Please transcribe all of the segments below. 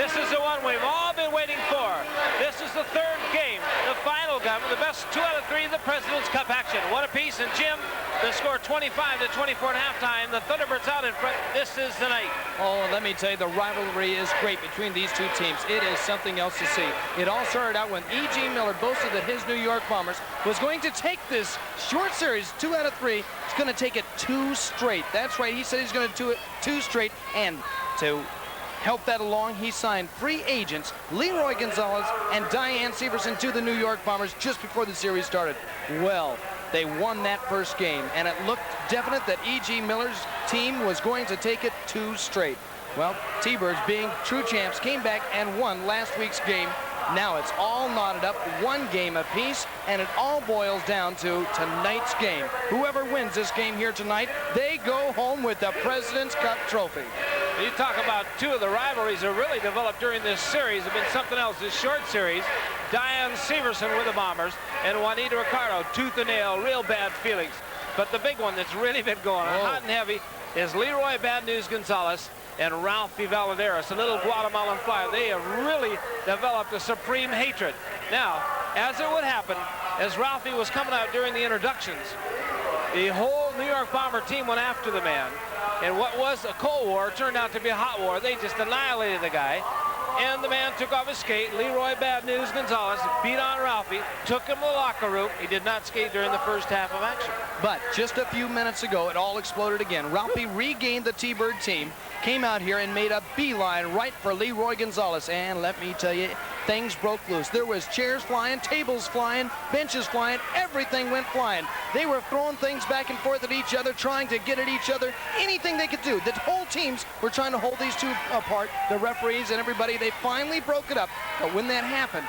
This is the one we've all been waiting for. This is the third game, the final game, the best 2 out of 3 of the President's Cup action. One apiece, and Jim, the score 25-24 at halftime. The Thunderbirds out in front. This is the night. Oh, let me tell you, the rivalry is great between these two teams. It is something else to see. It all started out when E.G. Miller boasted that his New York Bombers was going to take this short series, 2 out of 3. He's going to take it 2 straight. That's right. He said he's going to do it 2 straight. And to help that along, he signed free agents Leroy Gonzalez and Diane Severson to the New York Bombers just before the series started. Well, they won that first game, and it looked definite that E.G. Miller's team was going to take it 2 straight. Well, T-Birds, being true champs, came back and won last week's game. Now it's all knotted up, 1 game apiece, and it all boils down to tonight's game. Whoever wins this game here tonight, they go home with the President's Cup trophy. You talk about 2 of the rivalries that really developed during this series have been something else. This short series, Diane Severson with the Bombers and Juanita Ricardo, tooth and nail, real bad feelings. But the big one that's really been going on hot and heavy is Leroy Bad News Gonzalez and Ralphie Valadares, a little Guatemalan flyer. They have really developed a supreme hatred. Now, as it would happen, as Ralphie was coming out during the introductions, the whole New York Bomber team went after the man. And what was a Cold War turned out to be a hot war. They just annihilated the guy. And the man took off his skate. Leroy Bad News Gonzalez beat on Ralphie, took him to the locker room. He did not skate during the first half of action. But just a few minutes ago, it all exploded again. Ralphie regained the T-Bird team, came out here and made a beeline right for Leroy Gonzalez. And let me tell you, things broke loose. There was chairs flying, tables flying, benches flying, everything went flying. They were throwing things back and forth at each other, trying to get at each other, anything they could do. The whole teams were trying to hold these two apart, the referees and everybody. They finally broke it up. But when that happened,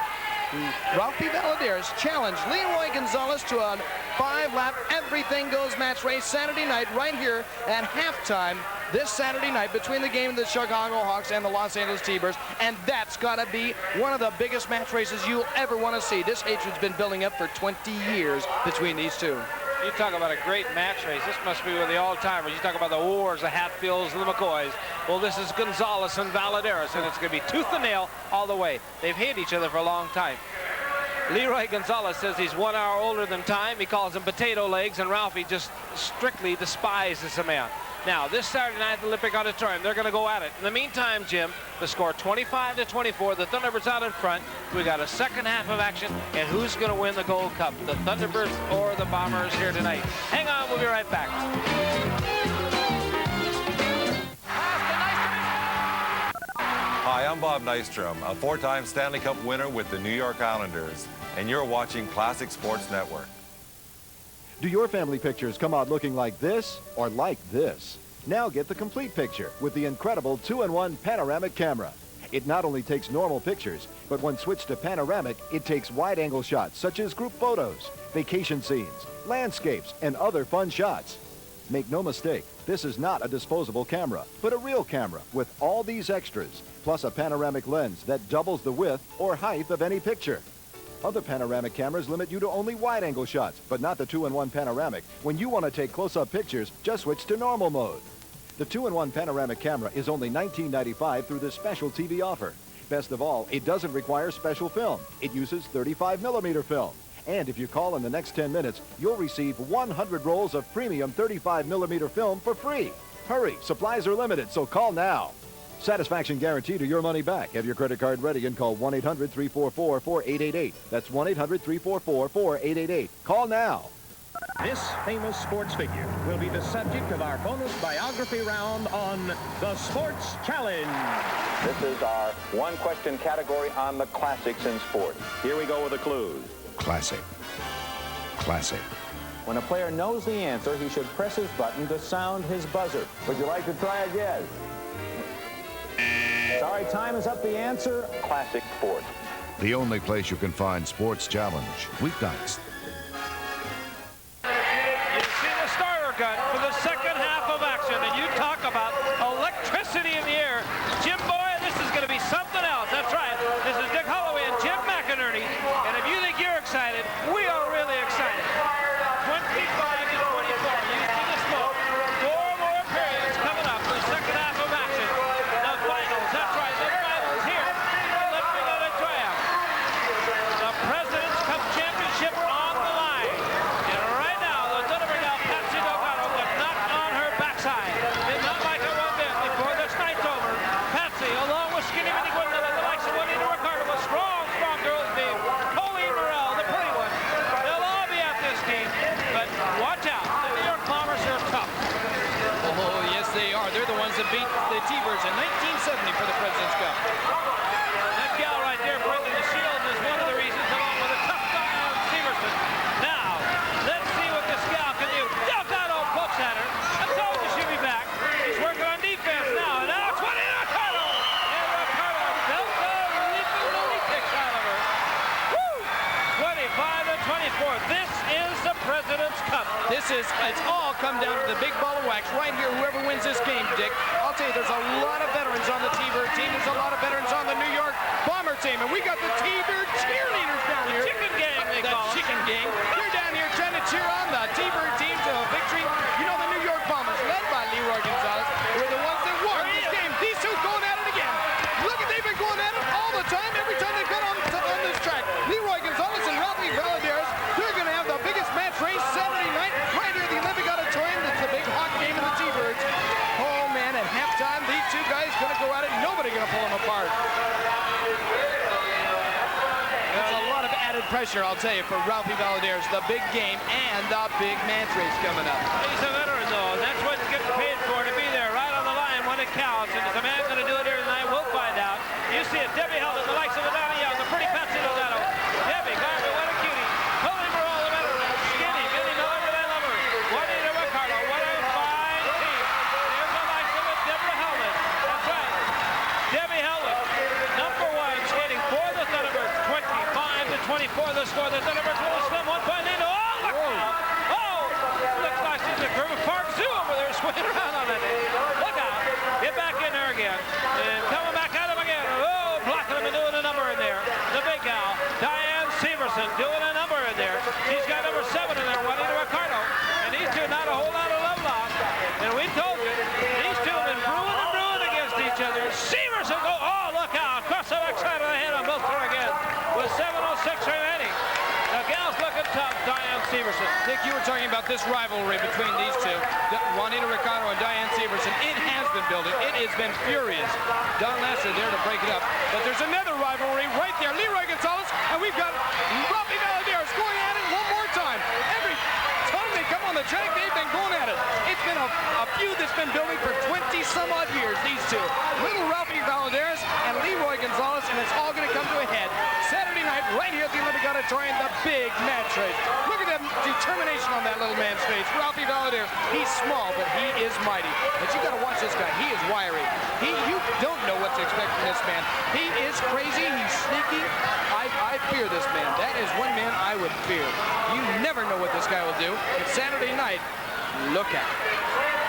Ralphie Valadares challenged Leroy Gonzalez to a 5-lap everything goes match race Saturday night right here at halftime this Saturday night between the game of the Chicago Hawks and the Los Angeles T-Birds. And that's got to be one of the biggest match races you'll ever want to see. This hatred's been building up for 20 years between these two. You talk about a great match race. This must be one of the all-timers. You talk about the Wars, the Hatfields, the McCoys. Well, this is Gonzalez and Valadares, and it's going to be tooth and nail all the way. They've hated each other for a long time. Leroy Gonzalez says he's 1 hour older than time. He calls him potato legs, and Ralphie just strictly despises the man. Now, this Saturday night at the Olympic Auditorium, they're going to go at it. In the meantime, Jim, the score 25-24. The Thunderbirds out in front. We got a second half of action, and who's going to win the Gold Cup? The Thunderbirds or the Bombers here tonight? Hang on, we'll be right back. Hi, I'm Bob Nystrom, a 4-time Stanley Cup winner with the New York Islanders, and you're watching Classic Sports Network. Do your family pictures come out looking like this or like this? Now get the complete picture with the incredible 2-in-1 panoramic camera. It not only takes normal pictures, but when switched to panoramic, it takes wide-angle shots such as group photos, vacation scenes, landscapes, and other fun shots. Make no mistake, this is not a disposable camera, but a real camera with all these extras, plus a panoramic lens that doubles the width or height of any picture. Other panoramic cameras limit you to only wide-angle shots, but not the 2-in-1 panoramic. When you want to take close-up pictures, just switch to normal mode. The 2-in-1 panoramic camera is only $19.95 through this special TV offer. Best of all, it doesn't require special film. It uses 35mm film. And if you call in the next 10 minutes, you'll receive 100 rolls of premium 35mm film for free. Hurry, supplies are limited, so call now. Satisfaction guaranteed or your money back. Have your credit card ready and call 1-800-344-4888. That's 1-800-344-4888. Call now. This famous sports figure will be the subject of our bonus biography round on the Sports Challenge. This is our one-question category on the classics in sport. Here we go with the clues. Classic. Classic. When a player knows the answer, he should press his button to sound his buzzer. Would you like to try again? Sorry, time is up. The answer, classic sport. The only place you can find Sports Challenge. Weeknights. You see the starter gun for the second half of action, and you talk about electricity in the air. Jim Boy, this is going to be something else. That's right. This is Dick Holway and Jim McInerney, and if you think you're excited, we are really excited. 25-24. You see the smoke. 4 more periods coming up for the second half of action. The finals. That's right. The finals here They're the ones that beat the T-Birds in 1970 for the President's Cup. That gal right there, Brenda the Shield, is one of the reasons, along with a tough Diane Severson. Now, let's see what this gal can do. Delgado pokes at her. I told you she'd be back. He's working on defense now. And now it's Juanita Ricardo. And Ricardo kicks out of her. Woo! 25-24. This is the President's Cup. It's all come down to the big ball of wax right here. Whoever wins this game, Dick. I'll tell you, there's a lot of veterans on the T-Bird team. There's a lot of veterans on the New York Bomber team. And we got the T-Bird cheerleaders down here. Chicken gang, they call The chicken gang. They're down here trying to cheer on the T-Bird team to a victory. You know, the New York Bombers, led by Leroy Gonzalez, were the ones that won this game. These two going at it again. Look at, they've been going at it all the time, every time they've been on this track. Leroy Gonzalez and Ralphie Valadares, they're going to have the biggest match race Saturday night right here at the Olympic Auditorium. That's the big hot game of the T-Birds. Oh, man, at halftime, these two guys going to go at it. Nobody going to pull them apart. That's a lot of added pressure, I'll tell you, for Ralphie Valadares. The big game and the big match race coming up. He's a veteran, though, and that's what he's getting paid for, to be there right on the line when it counts. And is the man going to do it here tonight? We'll find out. You see it, Debbie Held, the likes of Adana Young, the pretty Patsy Delgado. Debbie, Garvey, what a cutie. Holy Morale, the veteran. Skinny, Billy Miller, but I love her. Juanita Ricardo, what a fine team. Here's the likes of it, Deborah Hellman. That's right. Debbie Hellman, number one, skating for the Thunderbirds. 25-24 the score. The Thunderbirds will slim 1 point lead. Oh, look out. Oh, looks like she's a Griffith Park Zoo over there swinging around on it. Look out. Get back in there again. And coming back at him again. Oh, blocking him and doing a number in there. The big gal, Diane Severson, doing a number in there. She's got number 7 in there, Juanita Ricardo. And these two, not a whole lot of love lost. And we told you, these two have been brewing against each other. Severson go, oh, look out. Across the backside of the head on both her again. With 7:06 remaining. The gal's looking tough, Diane Severson. Dick, you were talking about this rivalry between these two, Juanita Ricardo and Diane Severson. It has been building. It has been furious. Don Lasser there to break it up. But there's another rivalry right there. Leroy Gonzalez, and we've got Ralphie Valadares going at it one more time. Every time they come on the track, they've been going at it. It's been a feud that's been building for 20-some-odd years, these two. Little Ralphie Valadares and Leroy Gonzalez, and it's all going to come to a head Saturday night right here at the Olympic Auditorium, the big match race. Look at that determination on that little man's face. Ralphie Valadares, he's small, but he is mighty. But you got to watch this guy. He is wiry. You don't know what to expect from this man. He is crazy. He's sneaky. I fear this man. That is one man I would fear. You never know what this guy will do. It's Saturday night. Look at it.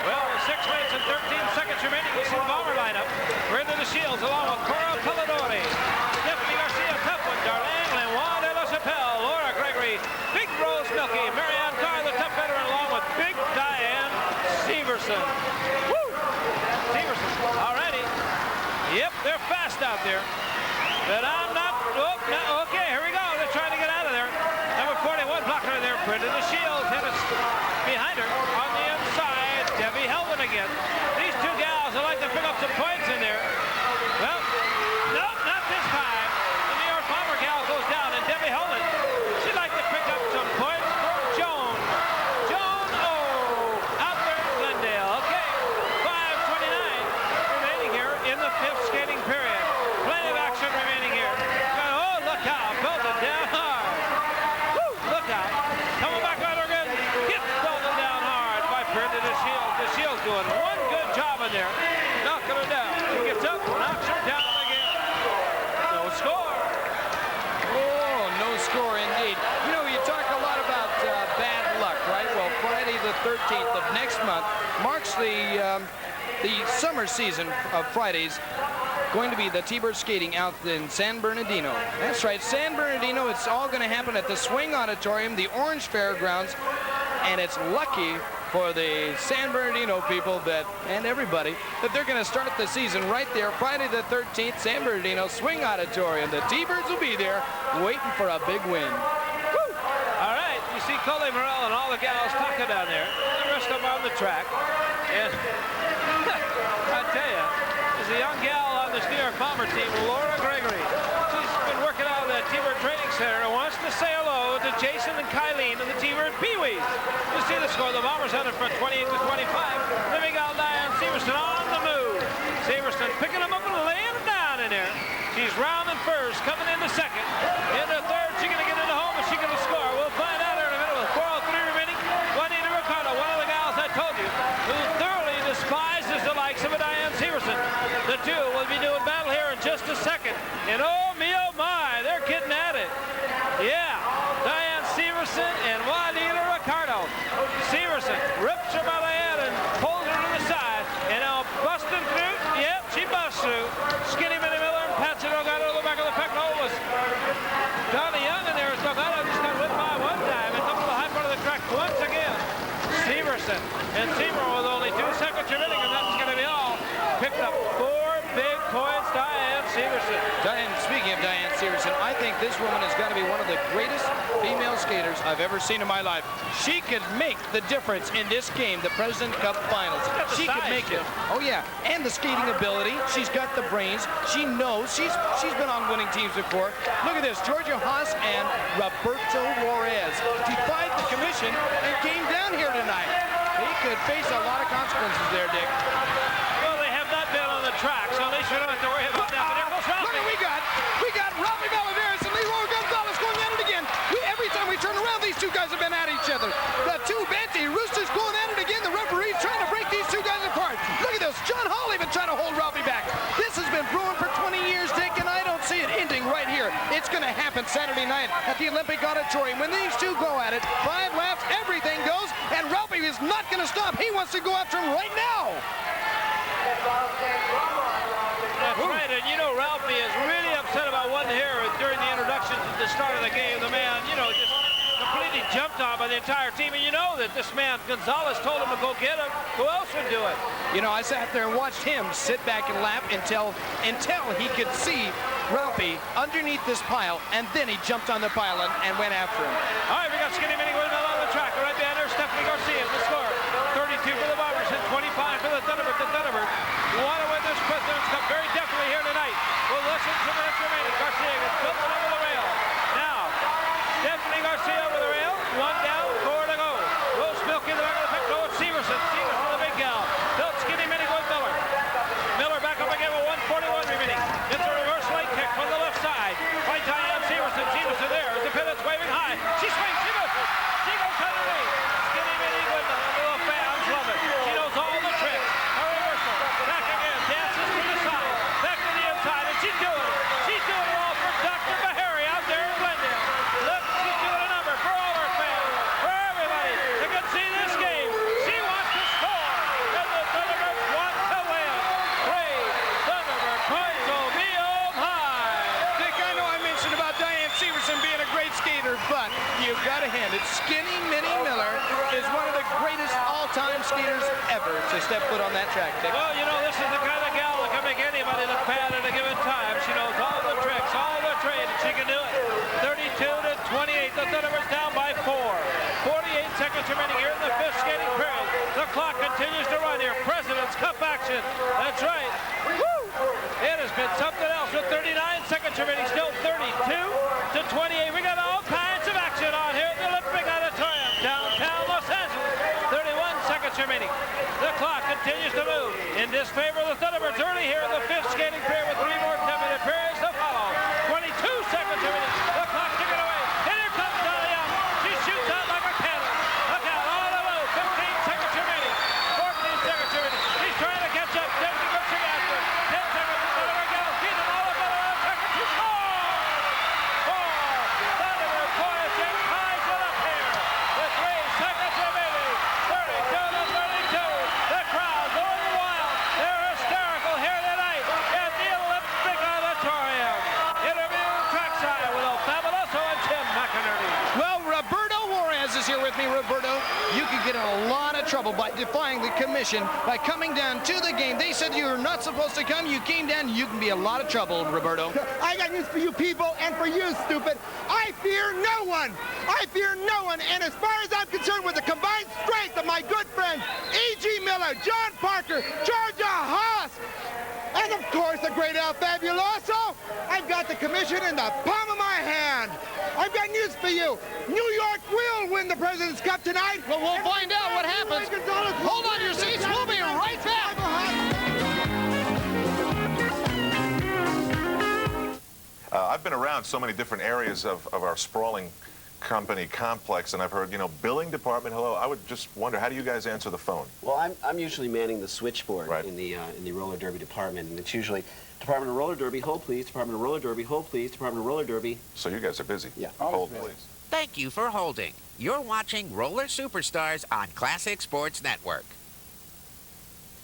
Well, with 6 minutes and 13 seconds remaining, we see the Bomber lineup. We're into the Shields along with Cora Polidori, Stephanie Garcia, Tupwin, Darlene Lenoir de la Chapelle, Laura Gregory, Big Rose Milky, Marianne Carr, the tough veteran, along with Big Diane Severson. Woo! Severson, alrighty. Yep, they're fast out there. But I'm not, okay, here we go. They're trying to get out of there. Number 41 blocking her there, Brenda the Shields, hit us behind her on the inside. Debbie Hellman again. These two gals would like to pick up some points in there. Well, no, not this time. The New York Bomber gal goes down, and Debbie Hellman, she'd like to pick up some points for Joan. Joan out there in Glendale. Okay, 5:29 remaining here in the 5th skating period. Plenty of action remaining here. Oh, look out, belted down hard. Woo, look out. Coming back on her again. Gets belted down hard by Brenda the Shields. The Shields doing one good job in there. Knocking her down. She gets up, knocks her down again. No score. Oh, no score indeed. You know, you talk a lot about bad luck, right? Well, Friday the 13th of next month marks the summer season of Fridays. Going to be the T-Bird skating out in San Bernardino. That's right, San Bernardino. It's all going to happen at the Swing Auditorium, the Orange Fairgrounds, and it's lucky for the San Bernardino people and everybody that they're going to start the season right there, Friday the 13th, San Bernardino Swing Auditorium. The T-Birds will be there waiting for a big win. Woo! All right, you see Coley Morrell and all the gals talking down there. The rest of them on the track. And I tell you, there's a young gal on this New York Bomber team, Laura Gregory. She's been working out at the T-Bird Training Center and wants to say hello to Jason and Kylene and the T-Bird Pee-wees. You see the score. The Bombers had it from 28-25. The big gal Diane Severson on Severson. The two will be doing battle here in just a second. And oh me, oh my, they're getting at it. Yeah, Diane Severson and Juanita Ricardo. Severson rips her by the head and pulls her to the side. And now busting through. Yep, she busts through. Skinny Minnie Miller and Patsy Delgado to the back of the pectoral was Donnie Young in there. Delgado just got whipped by one time. It's up to the high part of the track once again. Severson and Seymour with only 2 seconds remaining, and that's going to be all. Picked up 4 big points, Diane Severson. Speaking of Diane Severson, I think this woman has got to be one of the greatest female skaters I've ever seen in my life. She could make the difference in this game, the President Cup Finals. She could make it. Oh yeah, and the skating ability. She's got the brains. She knows. She's been on winning teams before. Look at this, Georgia Haas and Roberto Juarez defied the commission and came down here tonight. He could face a lot of consequences there, Dick. Well, they have not been on the track, so at least we don't have to worry about that. But here goes Ralphie. Look what we got Ralphie Valaderas and Leroy Gonzalez going at it again. Every time we turn around, these two guys have been at each other. The two Banty Roosters going at it again. The referee's trying to break these two guys apart. Look at this. John Hall even trying to hold Ralphie back. This has been brewing for 20 years, Dick, and I don't see it ending right here. It's going to happen Saturday night at the Olympic Auditorium. When these two go at it, 5 laps, everything goes, and Ralphie is not going to stop. He wants to go after him right now. That's right, and you know Ralphie is really upset about one here during the introductions at the start of the game. The man, you know, just completely jumped on by the entire team, and you know that this man, Gonzalez, told him to go get him. Who else would do it? You know, I sat there and watched him sit back and laugh until he could see Ralphie underneath this pile, and then he jumped on the pile and went after him. All right, we got Skinny Minnie going on the track. Right behind her, Stephanie Garcia, the score. 32 for the Bombers and 25 for the Thunderbirds. The Thunderbirds want to win this President's Cup very definitely here tonight. Well, less than 2 minutes remaining. Garcia gets built over the rail. Now, Stephanie Garcia over the rail. 1 down, 4 to go. Rose Milk in the back of the pick. No, it's Severson. Severson, the big gal. Built Skinny Minnie going Miller. Miller back up again with 1:41 remaining. It's a reverse leg kick from the left side by Diane Severson. Severson there. The pivot's waving high. She swings. She misses. She goes underneath. Skinny Minnie going the little fans love it. She knows all the tricks. A reversal. Back again. Dances to the side. Back to the inside. And she's doing it. She's doing it all for Dr. Bahari out there in Glendale. Look, she's doing a number for all her fans. For everybody that can see this game. She wants to score. And the Thunderbirds want to win. 3 Thunderbird points will be on high. Dick, I know I mentioned about Diane Severson being a great skater, but you've got to hand it. Skinny Minnie Miller is one of the greatest all-time skaters ever to step foot on that track, Dick. Well, you know, this is the kind of gal that can make anybody look bad at a given time. She knows all the tricks, all the trade, and she can do it. 32 to 28. The Thunderbirds down by 4. 48 seconds remaining here in the 5th skating period. The clock continues to run here. President's Cup action. That's right. Woo! It has been something else with 39 seconds remaining. Still 32 to 28. We got all kinds of action on here at the Olympic Auditorium, downtown Los Angeles. 31 seconds remaining. The clock continues to move in disfavor of the Thunderbirds early here in the 5th skating period with 3 more 10-minute periods to follow. 22 seconds remaining. The clock ticking away. And here comes Dolly Young. She shoots out like a cannon. Look out, all the way. 15 seconds remaining. 14 seconds remaining. She's trying to catch up. 10 seconds after. 10 seconds. Thunderbird gals beat them all up on the second. She scores! 4. Thunderbird points and ties it up here. With 3 seconds remaining. 32 to 32. The crowd going wild. They're hysterical here tonight at the Olympic Auditorium. Interview trackside with El Fabuloso and Tim McInerney. Well, Roberto Juarez is here with me. Roberto, you could get in a lot of trouble by defying the commission by coming down to the game. They said you were not supposed to come. You came down. You can be a lot of trouble, Roberto. I got news for you people and for you, stupid. I fear no one. I fear no one. And as far as I'm concerned, with the combined strength of my good friends, E.G. Miller, John Parker, Georgia Haas, and of course the great El Fabuloso, I've got the commission in the palm of my hand. I've got news for you. New York will win the President's Cup tonight. Well, we'll find out what happens. Hold on your seats. We'll be right back. I've been around so many different areas of our sprawling company complex, and I've heard, you know, billing department, hello. I would just wonder, how do you guys answer the phone? Well, I'm usually manning the switchboard in the roller derby department, and it's usually Department of Roller Derby, hold please, Department of Roller Derby, hold please, Department of Roller Derby. So you guys are busy. Yeah. Hold please. Thank you for holding. You're watching Roller Superstars on Classic Sports Network.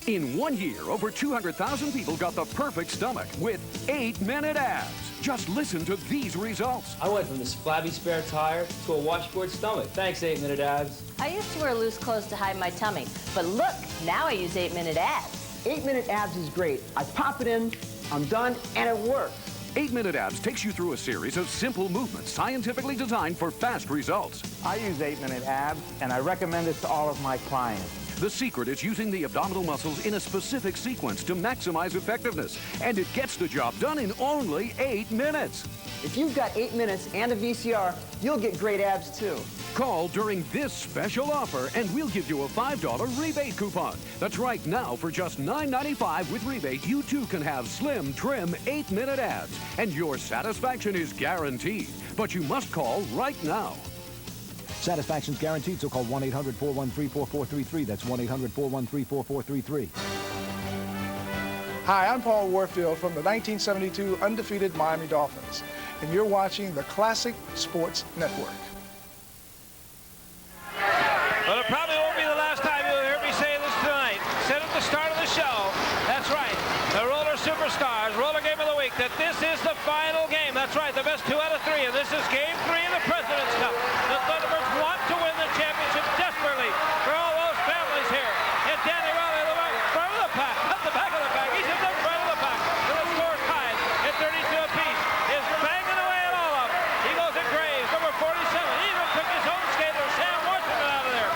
In 1 year, over 200,000 people got the perfect stomach with 8-minute abs. Just listen to these results. I went from this flabby spare tire to a washboard stomach. Thanks, 8-minute abs. I used to wear loose clothes to hide my tummy, but look, now I use 8-minute abs. 8-minute abs is great. I pop it in, I'm done, and it works. 8-minute abs takes you through a series of simple movements scientifically designed for fast results. I use 8-minute abs, and I recommend it to all of my clients. The secret is using the abdominal muscles in a specific sequence to maximize effectiveness, and it gets the job done in only 8 minutes. If you've got 8 minutes and a VCR, you'll get great abs too. Call during this special offer, and we'll give you a $5 rebate coupon. That's right, now for just $9.95 with rebate, you too can have slim, trim, 8-minute abs, and your satisfaction is guaranteed. But you must call right now. Satisfaction's guaranteed, so call 1-800-413-4433. That's 1-800-413-4433. Hi, I'm Paul Warfield from the 1972 undefeated Miami Dolphins, and you're watching the Classic Sports Network. Well, it probably won't be the last time you'll hear me say this tonight. Said at the start of the show, that's right, the Roller Superstars, Roller Game of the Week, that this is the final game. That's right, the best 2 out of 3, and this is Game 3 of the President's Cup. The Thunderbirds want to win the championship desperately for all those families here. And Danny Riley, the front of the pack, at the back of the pack. He's in the front of the pack. And the score tied at 32 apiece. Is banging away at all of them. He goes at Graves, number 47. He even took his own skater, Sam Washington, out of there.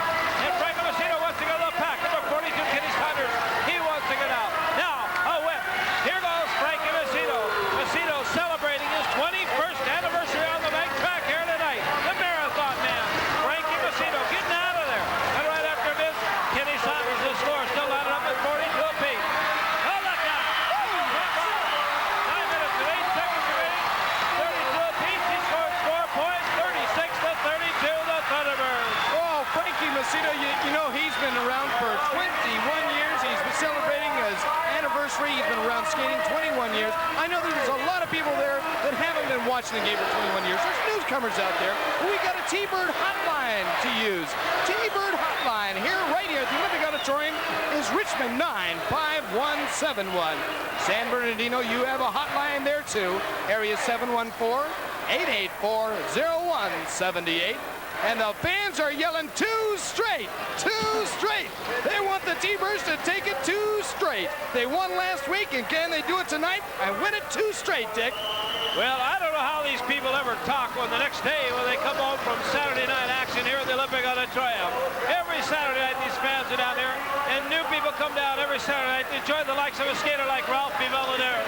And Frank Messino wants to go to the pack. Number 42, Kenny Saunders. He wants to get out. Now, a whip. Here goes Frankie Messino. Messino celebrating his 21st anniversary on the bank track here tonight. The marathon man, Frankie Messino, getting out of there. And right after this, Kenny Saunders, the score still lining up at 42 apiece. Oh, look out. 9 minutes and 8 seconds remaining. 32 apiece. He scores 4 points. 36-32, the Thunderbirds. Oh, Frankie Messino, you know, he's been around for 21 years. He's been celebrating his anniversary. He's been around skating 21 years. I know there's a lot of people there that haven't been watching the game for 21 years. There's newcomers out there. We got a T-Bird hotline to use. T-Bird hotline here, right here at the Olympic Auditorium is Richmond 95171. San Bernardino, you have a hotline there too. Area 714-884-0178. And the fans are yelling 2 straight, 2 straight. They want the T-Birds to take it 2 straight. They won last week, and can they do it tonight and win it 2 straight, Dick? Well, I don't know how these people ever talk when the next day when they come home from Saturday night action here at the Olympic Auditorium. Every Saturday night these fans are down here, and new people come down every Saturday night to join the likes of a skater like Ralphie Valladero.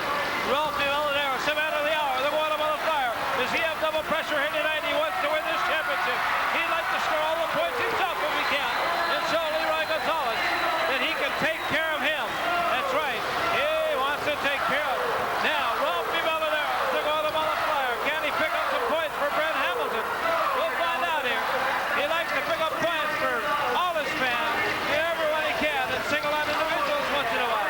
Ralphie Valladero, 7 out of the hour, the one on the flyer. Does he have double pressure here tonight? He wants to win this championship. He'd like to score all the points himself if he can, and show Leroy Gonzalez that he can take care of him. That's right. He wants to take care of him. Now, Ralphie Valladero, the one on the flyer. Can he pick up some points for Brent Hamilton? We'll find out here. He likes to pick up points for all his fans, everyone he can, and single out individuals once in a while.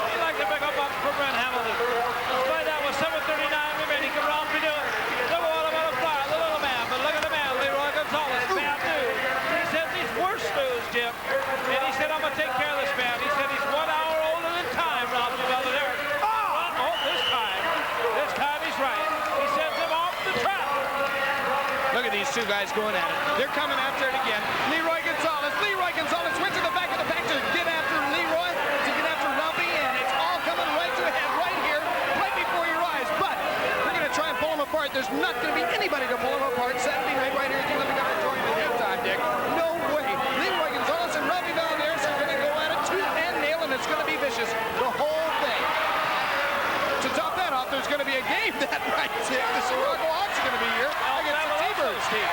He'd like to pick up for Brent Hamilton. Let's find out with 7:39 remaining. Can Ralphie do it? The one on the flyer, the little man, but look at the man, Leroy Gonzalez. Bad news. He says he's worse news, Jim. And he said, I'm going to take care of this man. He said he's 1 hour older than time, Ralphie Valladero. Oh, this time he's right. He sends him off the track. Look at these 2 guys going at it. They're coming after it again. Leroy Gonzalez went to the back of the pack to get after Leroy, to get after Ralphie, and it's all coming right to the head, right here, right before your eyes. But they're going to try and pull them apart. There's not going to be anybody to pull them apart. Saturday night right here at the Olympic Auditorium at halftime, Dick. No way. Leroy Gonzalez and Ralphie Valladero are going to go at it tooth and nail, and it's going to be vicious the whole thing. To top that off, there's going to be a game that night, Dick. The Chicago Hawks are going to be here against the T-Birds team.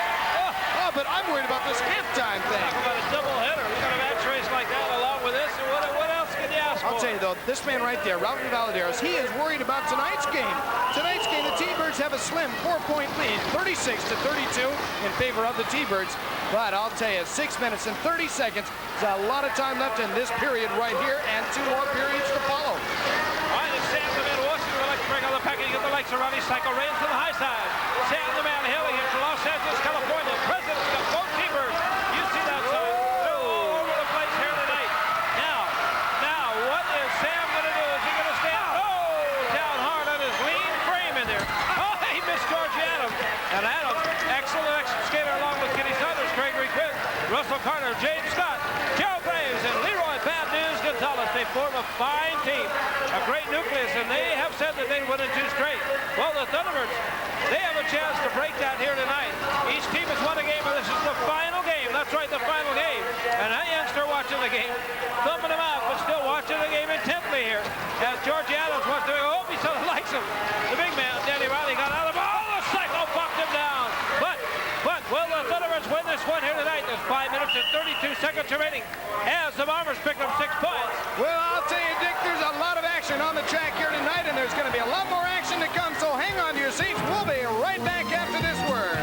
Oh, but I'm worried about this halftime thing. Talk about a doubleheader. We got a match race like that along with this. And what else can you ask for? I'll tell you, though, this man right there, Ralphie Valaderos, he is worried about tonight's game. Tonight's game, the T-Birds have a slim 4-point lead, 36-32 in favor of the T-Birds. But I'll tell you, 6 minutes and 30 seconds. There's a lot of time left in this period right here, and 2 more periods to follow. All right, it's Sam the man, Washington would like to bring on the package, get the lights around, his cycle reigns to the high side. Sam the man hailing it from Los Angeles, California. President's got both T-Birds. You see that side. They're all over the place here tonight. Now, what is Sam going to do? Is he going to stand? Oh, down hard on his lean frame in there. Oh, he missed George Adams. And Adams, excellent skater along with Kenny Saunders, Gregory Quinn, Russell Carter, James Scott, Joe Graves, and Leroy Bad News Gonzalez. They form a fine team, a great nucleus, and they have said that they win in 2 straight. Well, the Thunderbirds, they have a chance to break that here tonight. Each team has won a game, and this is the final game. That's right, the final game. And that youngster watching the game, thumbing him out, but still watching the game intently here. As George Adams was doing, oh, he sort of likes him. The big man, Danny Riley, got out of the ball. Oh, the cycle bumped him down. But will the Thunderbirds win this one here tonight? There's 5 minutes and 32 seconds remaining as the Bombers pick up 6 points. Well, I'll tell you, Dick, there's a lot of action on the track here tonight, and there's going to be a lot more action to come, so hang on to your seats. We'll be right back after this word.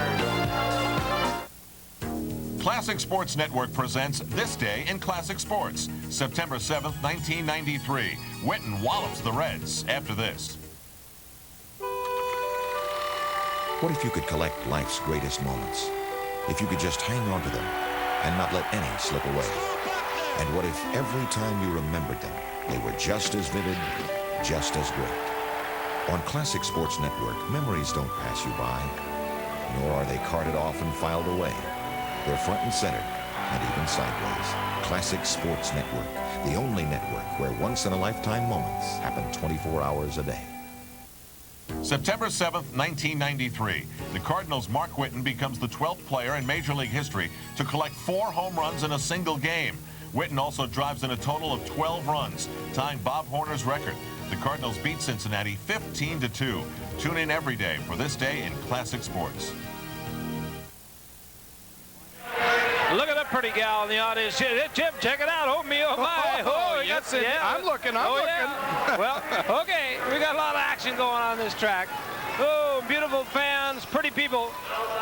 Classic Sports Network presents This Day in Classic Sports. September 7th, 1993. Witten wallops the Reds after this. What if you could collect life's greatest moments? If you could just hang on to them and not let any slip away? And what if every time you remembered them, they were just as vivid, just as great? On Classic Sports Network, memories don't pass you by, nor are they carted off and filed away. They're front and center, and even sideways. Classic Sports Network, the only network where once-in-a-lifetime moments happen 24 hours a day. September 7th, 1993. The Cardinals' Mark Witten becomes the 12th player in Major League history to collect 4 home runs in a single game. Witten also drives in a total of 12 runs, tying Bob Horner's record. The Cardinals beat Cincinnati 15-2. Tune in every day for This Day in Classic Sports. Look at that pretty gal in the audience. Jim, check it out. Oh, me, oh, my. Oh, yes, yeah. I'm looking. looking. Yeah. Well, okay, we got a lot of action going on this track. Oh, beautiful fans, pretty people.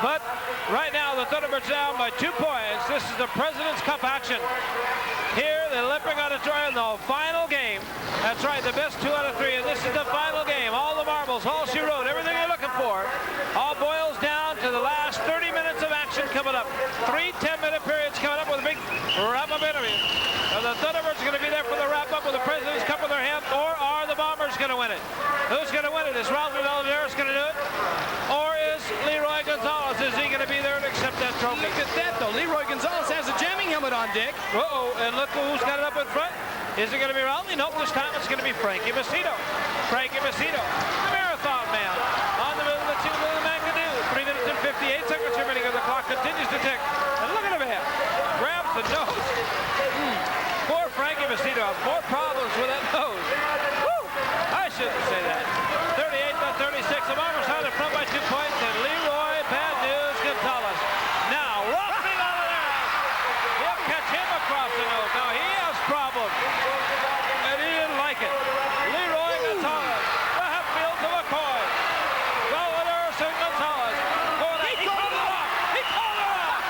But right now, the Thunderbirds down by 2 points. This is the President's Cup action. Here, the Olympic Auditorium, the final game. That's right, the best 2 out of 3, and this is the final game. All the marbles, all she wrote, everything you're looking for. All boils down to the last 30 minutes of action coming up. 3 10-minute periods coming up with a big wrap-up interview. Are the Thunderbirds going to be there for the wrap-up with the President's Cup in their hand, or are the Bombers going to win it? Who's going to win it? Is Ralphie Valaderos going to do it? Or is Leroy Gonzalez? Is he going to be there and accept that trophy? Look at that, though. Leroy Gonzalez has a jamming helmet on, Dick. Uh-oh, and look who's got it up in front. Is it going to be Ralphie? Nope, this time it's going to be Frankie Macedo. Frankie Macedo, the marathon man. On the middle of the 2 million McInerney. 3 minutes and 58 seconds remaining as the clock continues to tick. And look at him here. Grabs the nose. Poor Frankie Macedo has more problems with that nose. Woo! I shouldn't say that. 38-36. The Bombers out in front by 2 points. And Leroy Bad News Gonzalez. Now, Ralphie Valaderos. He'll catch him across the nose. Now, he has problems. And he didn't like it. Leroy Gonzalez. The half field to McCoy. Valaderos and Gonzalez. He called it off. He called it off.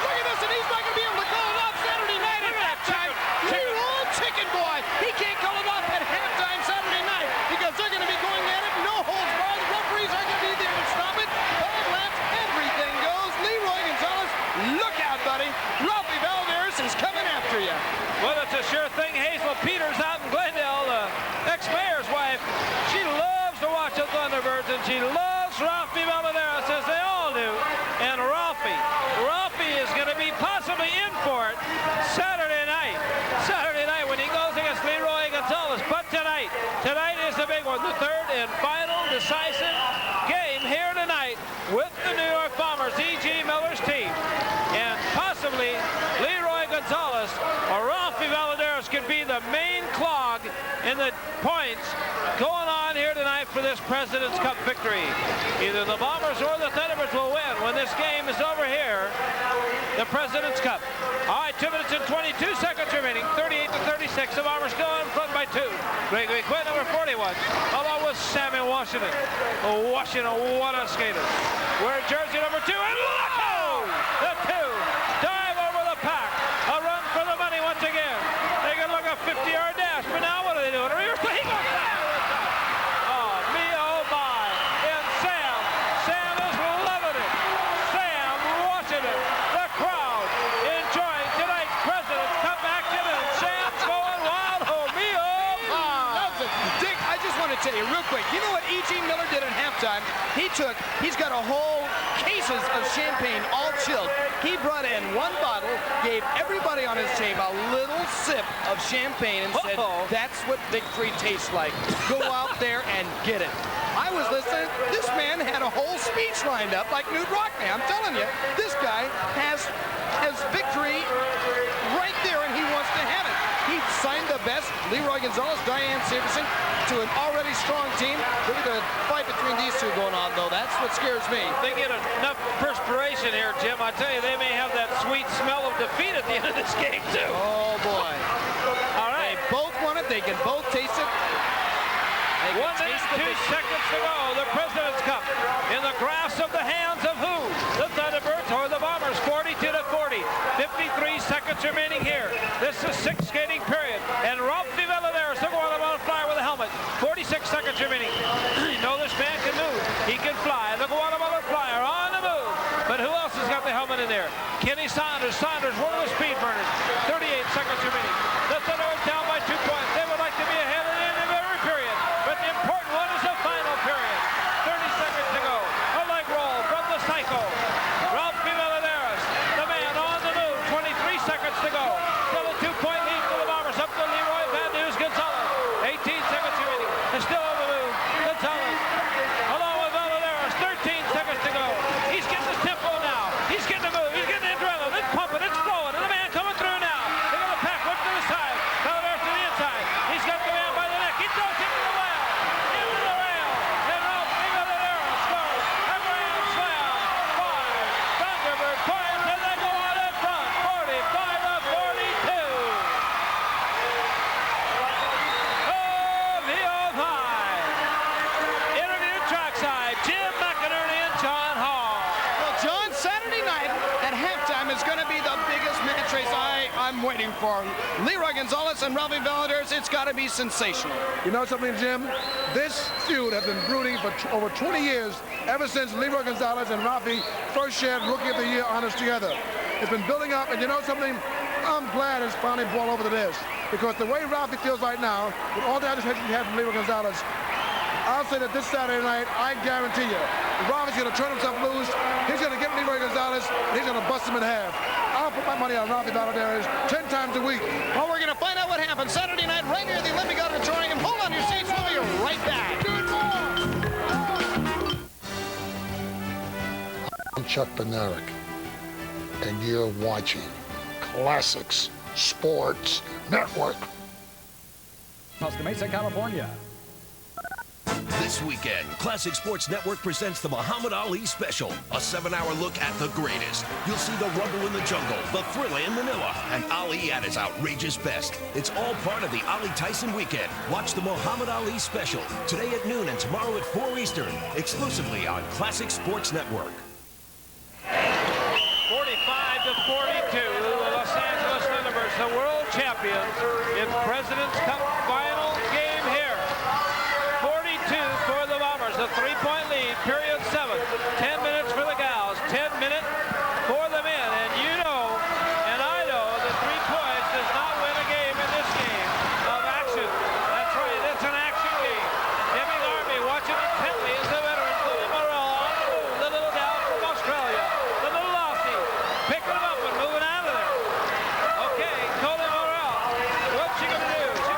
Look at this, and he's not going to be able to call it off Saturday night at halftime. Leroy Chicken Boy. He can't call it off at halftime Saturday night because they're going to be going at it. No holds barred. The referees aren't going to be there to stop it. Ball laps, everything goes. Leroy Gonzalez, look out, buddy. Ralphie Valaderos is coming after you. Well, it's a sure thing. Hazel Peters out in Glendale, the ex-mayor's wife. She loves to watch the Thunderbirds, and she loves Ralphie Valaderos, as they all do. And Ralphie is going to be possibly in for it Saturday night. Saturday night when he goes against Leroy Gonzalez. But tonight is the big one, the third and final decisive game here tonight with the New York Bombers, E.G. Miller's team. And possibly Leroy Gonzalez or Ralphie Valaderos could be the main clog in the points going on here tonight for this President's Cup victory. Either the Bombers or the Thunderbirds will win when this game is over here. The President's Cup. All right, 2 minutes and 22 seconds remaining. 38-36. The Bombers still in front by 2. Gregory Quinn, number 41, along with Sammy Washington. Washington, what a skater. Wearing jersey number 2, and look! The 2 dive over the pack. A run for the money once again. They can look a 50-yard dash, but now what are they doing? He goes down. Oh, me, oh, my. And Sam is loving it. Sam Washington, the crowd enjoying tonight's President's Cup action, and Sam's going wild. Oh, me, oh, my. Dick, I just want to tell you real quick, you know what E.G. Miller did at halftime? He's got a whole cases of champagne all chilled. He brought in one bottle, gave everybody on his team a little sip of champagne and said, that's what victory tastes like. Go out there and get it. I was listening. This man had a whole speech lined up like Knute Rockne. I'm telling you, this guy has victory right there, and he wants to have it. He signed the best, Leroy Gonzalez, Diane Severson, to an already strong team. Look at the fight between these two going on, though. That's what scares me. They get enough perspiration here, Jim. I tell you, they may have that sweet smell of defeat at the end of this game, too. Oh, boy. All right. They both want it. They can both taste it. 1 minute, 2 seconds to go. The President's Cup in the grasp of the hands of who? The Thunderbirds or the Bombers? 42-40. 53 seconds remaining here. This is 6th skating period. And Ralph Villadares, the one on fire with a helmet. 46 seconds remaining. You know this man can move. He can fly. The Guatemala flyer on the move. But who else has got the helmet in there? Kenny Saunders. Saunders, one of the speed burners. 38 seconds remaining. The Thunderbirds down by 2 points. They would like to be ahead at the end of every period. But the important one is the final period. 30 seconds to go. A leg roll from the Psycho. Ralph Villadares, the man on the move. 23 seconds to go. Still a 2-point lead for the Bombers. Up to Leroy Van News Gonzalez. 18 seconds remaining. They're still on the move. Gonzalez along with Villadares. 13 seconds to go. He's getting the tempo now. He's getting the move. He's getting the adrenaline. It's pumping. It's flowing. And the man coming through now. They got a pack. Look to the side. Villadares to the inside. He's got the man by the neck. He throws him to the well. Into the rail. And Ralph Villadares scores a grand slam. 5 Thunderbird points, and they go out in front. 45-42. Oh, VO5. Interview trackside. Jim McInerney and John Hall. Well, John, Saturday night at halftime is going to be the biggest match race I'm waiting for. Leroy Gonzalez and Ralphie Villadares, it's got to be sensational. You know something, Jim? This feud has been brooding for over 20 years, ever since Leroy Gonzalez and Ralphie first shared Rookie of the Year honors together. It's been building up, and you know something? I'm glad it's finally brought over to this, because the way Ralphie feels right now, with all the agitation he had from Leroy Gonzalez, I'll say that this Saturday night, I guarantee you, Ralphie's going to turn himself loose. He's going to get Leroy Gonzalez, and he's going to bust him in half. I'll put my money on Ralphie Villadares 10 times a week. Well, we're going to find out what happens Saturday night right here at the Olympic Auditorium. Hold on your seats, we'll be right back. I'm Chuck Bednarik, and you're watching Classics Sports Network. Costa Mesa, California. This weekend, Classic Sports Network presents the Muhammad Ali Special, a 7-hour look at the greatest. You'll see the rumble in the jungle, the thriller in Manila, and Ali at his outrageous best. It's all part of the Ali Tyson weekend. Watch the Muhammad Ali Special today at noon and tomorrow at 4 Eastern, exclusively on Classic Sports Network. 45-42, the Los Angeles Thunderbirds, the world champions in President's Cup final game here. 42 for the Bombers, a 3-point lead, period 7. 10 minutes for the gals, 10 minutes for the men. And you know, and I know, that 3 points does not win a game in this game of action. That's right, it's an action game. Debbie Army watching intently as the veteran, Chloe Morrell on the move, the little gal from Australia, the little Aussie, picking them up and moving out of there. Okay, Chloe Morrell, what's she going to do? She